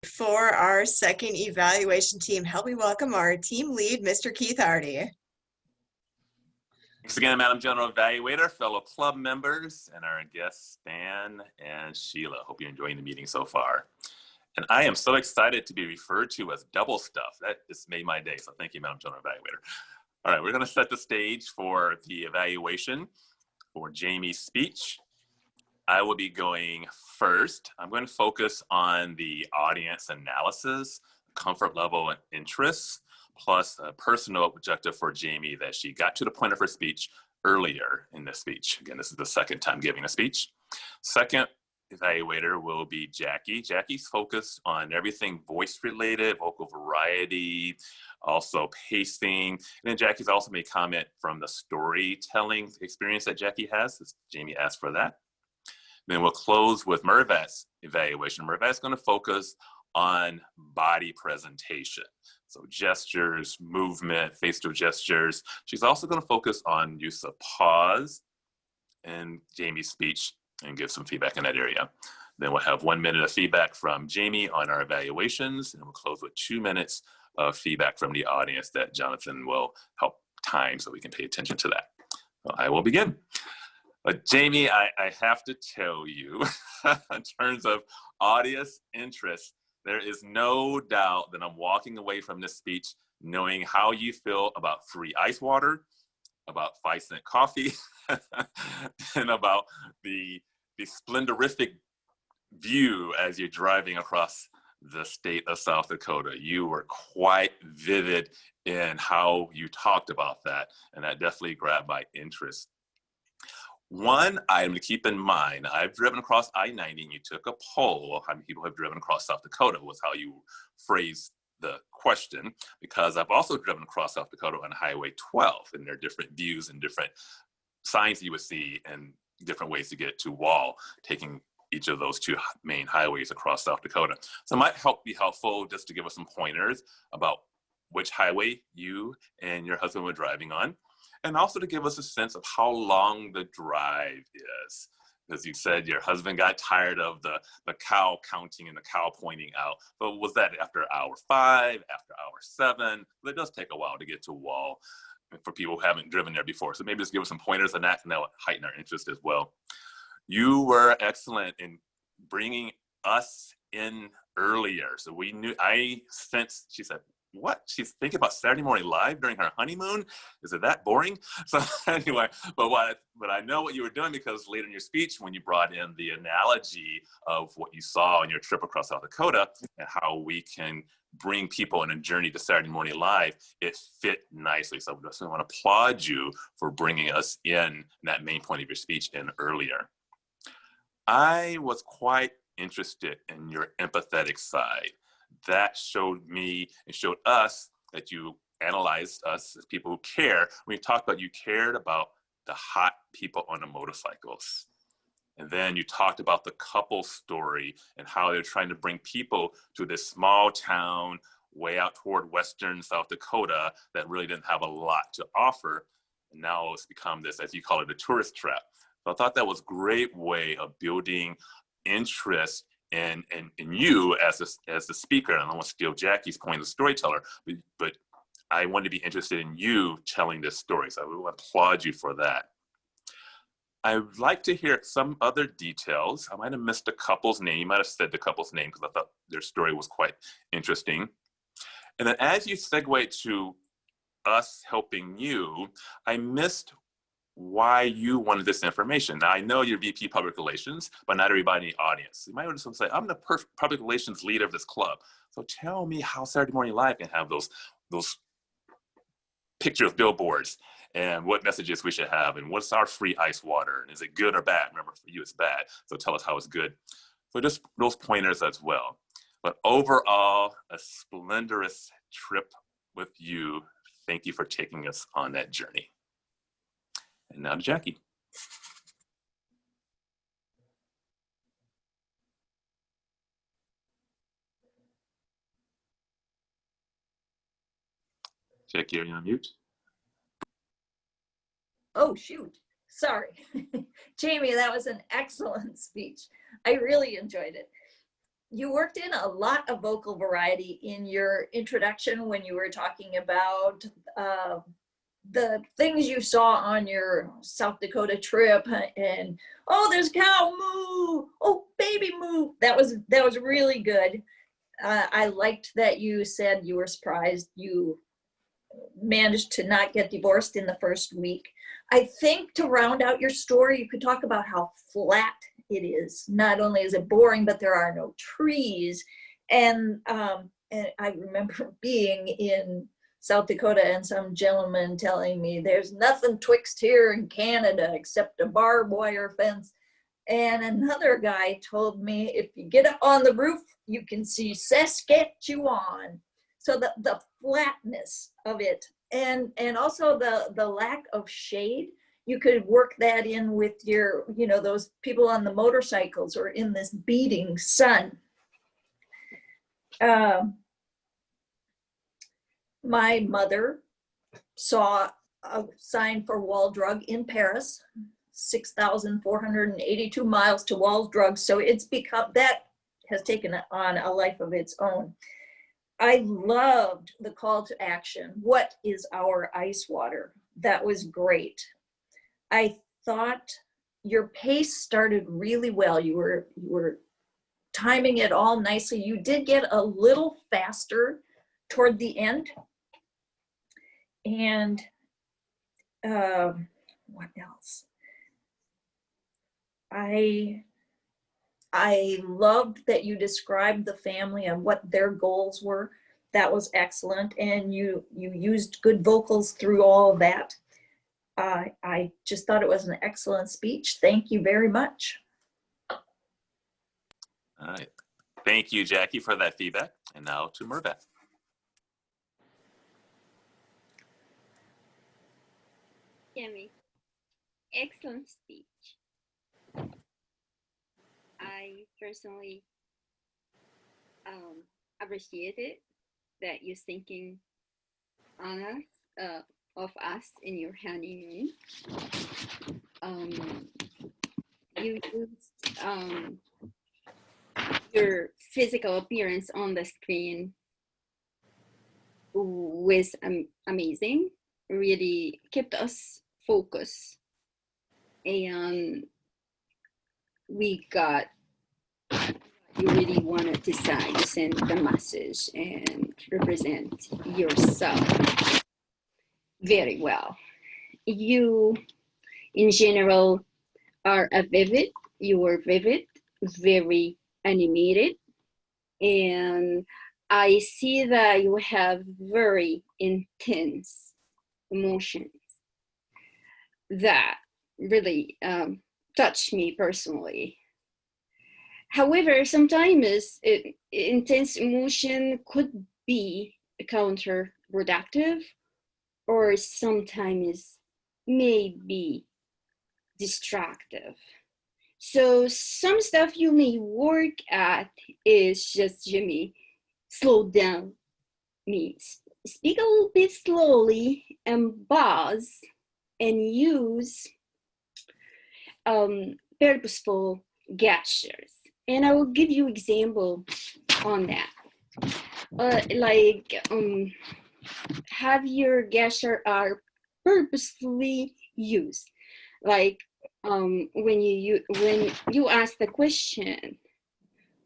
For our second evaluation team, help me welcome our team lead, Mr. Keith Hardy. Thanks again, Madam General Evaluator, fellow club members, and our guests, Stan and Sheila. Hope you're enjoying the meeting so far. And I am so excited to be referred to as double stuff. That just made my day, so thank you, Madam General Evaluator. All right, we're gonna set the stage for the evaluation for Jamie's speech. I will be going first. I'm going to focus on the audience analysis, comfort level and interests, plus a personal objective for Jamie that she got to the point of her speech earlier in the speech. Again, this is the second time giving a speech. Second evaluator will be Jackie. Jackie's focused on everything voice related, vocal variety, also pacing. And then Jackie's also made comment from the storytelling experience that Jackie has. Jamie asked for that. Then we'll close with Mervat's evaluation. Mervat's going to focus on body presentation. So gestures, movement, facial gestures. She's also going to focus on use of pause in Jamie's speech and give some feedback in that area. Then we'll have 1 minute of feedback from Jamie on our evaluations, and we'll close with 2 minutes of feedback from the audience that Jonathan will help time so we can pay attention to that. So I will begin. But Jamie, I have to tell you, in terms of audience interest, there is no doubt that I'm walking away from this speech knowing how you feel about free ice water, about 5-cent coffee, and about the splendorific view as you're driving across the state of South Dakota. You were quite vivid in how you talked about that, and that definitely grabbed my interest. One item to keep in mind, I've driven across I-90 and you took a poll of how many people have driven across South Dakota was how you phrased the question, because I've also driven across South Dakota on Highway 12 and there are different views and different signs you would see and different ways to get to Wall, taking each of those two main highways across South Dakota. So it might be helpful just to give us some pointers about which highway you and your husband were driving on. And also to give us a sense of how long the drive is. As you said, your husband got tired of the cow counting and the cow pointing out. But was that after hour 5, after hour 7? But it does take a while to get to Wall for people who haven't driven there before. So maybe just give us some pointers on that, and that will heighten our interest as well. You were excellent in bringing us in earlier. So we knew, I sensed, she said, what? She's thinking about Saturday Morning Live during her honeymoon? Is it that boring? So anyway, but I know what you were doing, because later in your speech, when you brought in the analogy of what you saw on your trip across South Dakota and how we can bring people on a journey to Saturday Morning Live, it fit nicely. So I just want to applaud you for bringing us in that main point of your speech in earlier. I was quite interested in your empathetic side. That showed me and showed us that you analyzed us as people who care. When you talked about, you cared about the hot people on the motorcycles. And then you talked about the couple story and how they're trying to bring people to this small town way out toward Western South Dakota that really didn't have a lot to offer. And now it's become this, as you call it, a tourist trap. So I thought that was a great way of building interest in you as the speaker. And I don't want to steal Jackie's point as a storyteller, but I want to be interested in you telling this story. So I will applaud you for that. I'd like to hear some other details. I might have missed a couple's name. You might have said the couple's name because I thought their story was quite interesting. And then as you segue to us helping you, I missed why you wanted this information. Now, I know you're VP Public Relations, but not everybody in the audience. You might just say, I'm the public relations leader of this club. So tell me how Saturday Morning Live can have those pictures, billboards, and what messages we should have, and what's our free ice water, and is it good or bad? Remember, for you, it's bad. So tell us how it's good. So just those pointers as well. But overall, a splendorous trip with you. Thank you for taking us on that journey. And now to Jackie. Jackie, are you on mute? Oh, shoot. Sorry. Jamie, that was an excellent speech. I really enjoyed it. you worked in a lot of vocal variety in your introduction when you were talking about the things you saw on your South Dakota trip, and oh, there's cow, moo, oh, baby, moo. That was really good. I liked that you said you were surprised you managed to not get divorced in the first week. I think to round out your story, you could talk about how flat it is. Not only is it boring, but there are no trees. And I remember being in South Dakota and some gentleman telling me there's nothing twixt here in Canada except a barbed wire fence. And another guy told me if you get up on the roof, you can see Saskatchewan. So the flatness of it, and also the lack of shade, you could work that in with your, those people on the motorcycles or in this beating sun. My mother saw a sign for Wall Drug in Paris, 6,482 miles to Wall Drug. So it's become, that has taken on a life of its own. I loved the call to action. What is our ice water? That was great. I thought your pace started really well. You were timing it all nicely. You did get a little faster toward the end. And what else? I loved that you described the family and what their goals were. That was excellent. And you used good vocals through all of that. I just thought it was an excellent speech. Thank you very much. All right. Thank you, Jackie, for that feedback. And now to Mervat. Jamie, excellent speech. I personally appreciated that you're thinking on us, of us in your honeymoon. You used your physical appearance on the screen was amazing. Really kept us focused, and we got you really wanted to say, send the message and represent yourself very well. You, in general, are vivid. You were vivid, very animated, and I see that you have very intense emotions that really touched me personally. However, sometimes intense emotion could be counterproductive, or sometimes may be destructive. So some stuff you may work at is just, Jimmy, slow down, means speak a little bit slowly and pause and use purposeful gestures. And I will give you example on that. Have your gesture are purposefully used. Like when you ask the question,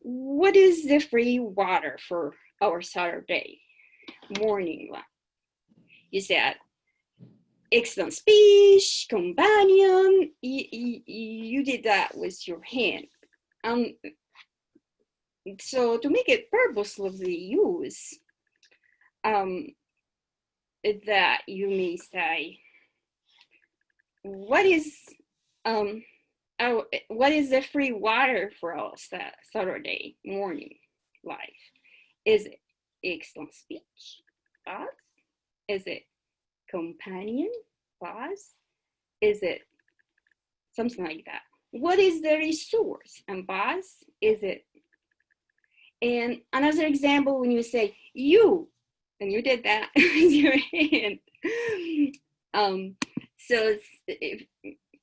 what is the free water for our Saturday morning life? You said, excellent speech, companion. You did that with your hand. So to make it purposefully used, that you may say, what is the free water for us Saturday morning life? Is it excellent speech? Pause. Is it companion? Pause. Is it something like that? What is the resource? And pause. Is it? And another example, when you say you, and you did that with your hand. So if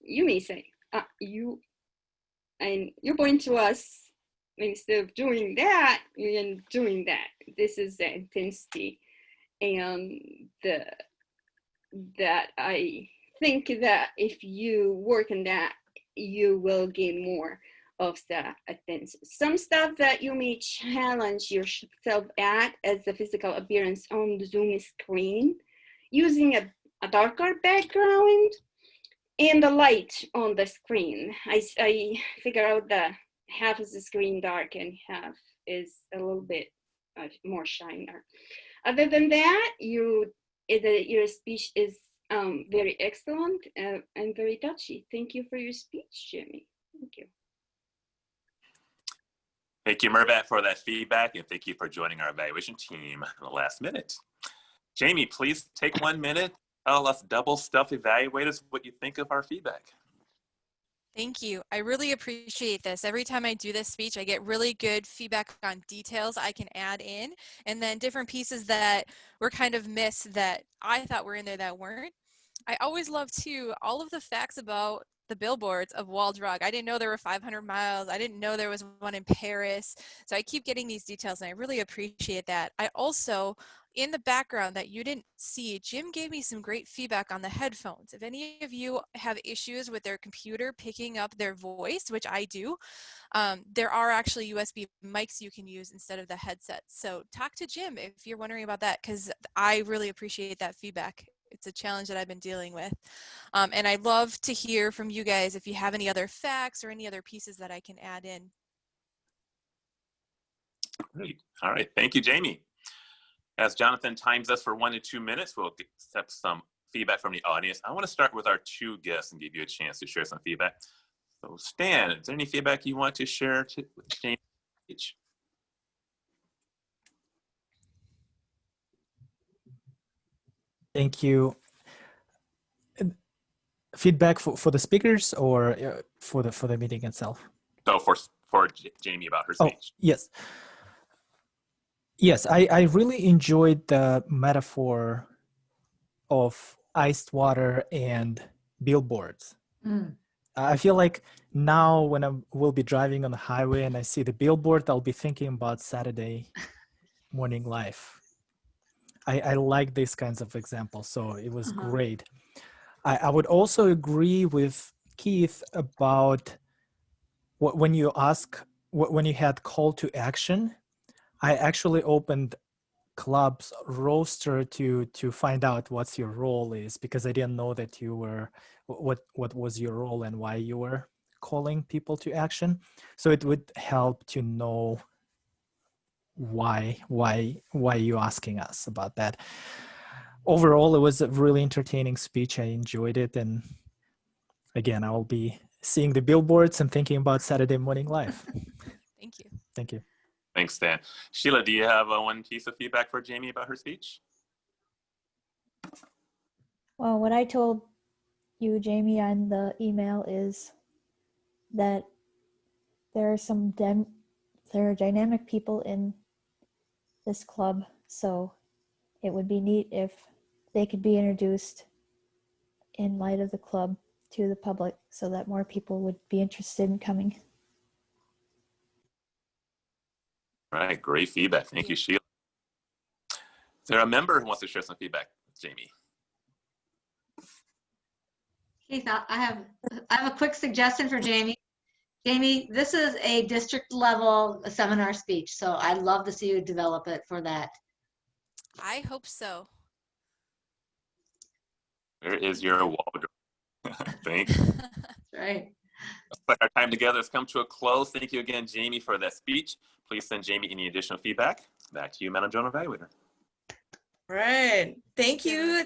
you may say you, and you point to us instead of doing that, you're doing that. This is the intensity, and that I think that if you work on that, you will gain more of the attention. Some stuff that you may challenge yourself at as the physical appearance on the Zoom screen, using a darker background and the light on the screen. I figure out that half is the screen dark and half is a little bit more shiner. Other than that, your speech is very excellent and very touchy. Thank you for your speech, Jimmy. Thank you. Thank you, Mervat, for that feedback, and thank you for joining our evaluation team in the last minute. Jamie, please take 1 minute. Tell us double stuff evaluators what you think of our feedback. Thank you. I really appreciate this. Every time I do this speech, I get really good feedback on details I can add in, and then different pieces that were kind of missed that I thought were in there that weren't. I always love too all of the facts about the billboards of Wall Drug. I didn't know there were 500 miles. I didn't know there was one in Paris. So I keep getting these details, and I really appreciate that. I also, in the background that you didn't see, Jim gave me some great feedback on the headphones. If any of you have issues with their computer picking up their voice, which I do, there are actually USB mics you can use instead of the headsets. So talk to Jim if you're wondering about that, because I really appreciate that feedback. It's a challenge that I've been dealing with. And I'd love to hear from you guys if you have any other facts or any other pieces that I can add in. Great. All right. Thank you, Jamie. As Jonathan times us for 1 to 2 minutes, we'll accept some feedback from the audience. I want to start with our 2 guests and give you a chance to share some feedback. So Stan, is there any feedback you want to share with Jamie? Thank you. Feedback for the speakers or for the meeting itself? So for Jamie about her speech. Oh, yes. Yes, I really enjoyed the metaphor of iced water and billboards. I feel like now when I will be driving on the highway and I see the billboard, I'll be thinking about Saturday morning life. I like these kinds of examples, so it was great. I would also agree with Keith about when you had call to action. I actually opened club's roster to find out what's your role is, because I didn't know that you were what was your role and why you were calling people to action. So it would help to know why you asking us about that. Overall, it was a really entertaining speech. I enjoyed it, and again, I will be seeing the billboards and thinking about Saturday morning life. Thank you. Thank you. Thanks, Stan. Sheila, do you have one piece of feedback for Jamie about her speech? Well, what I told you, Jamie, on the email is that there are dynamic people in this club, so it would be neat if they could be introduced in light of the club to the public so that more people would be interested in coming. All right, great feedback. Thank you, Sheila. Is there a member who wants to share some feedback with Jamie? Keith, I have a quick suggestion for Jamie. Jamie, this is a district level seminar speech, so I'd love to see you develop it for that. I hope so. Where is your wall? Thank you. Right. Looks like our time together has come to a close. Thank you again, Jamie, for that speech. Please send Jamie any additional feedback. Back to you, Madam General Evaluator. Right. Thank you,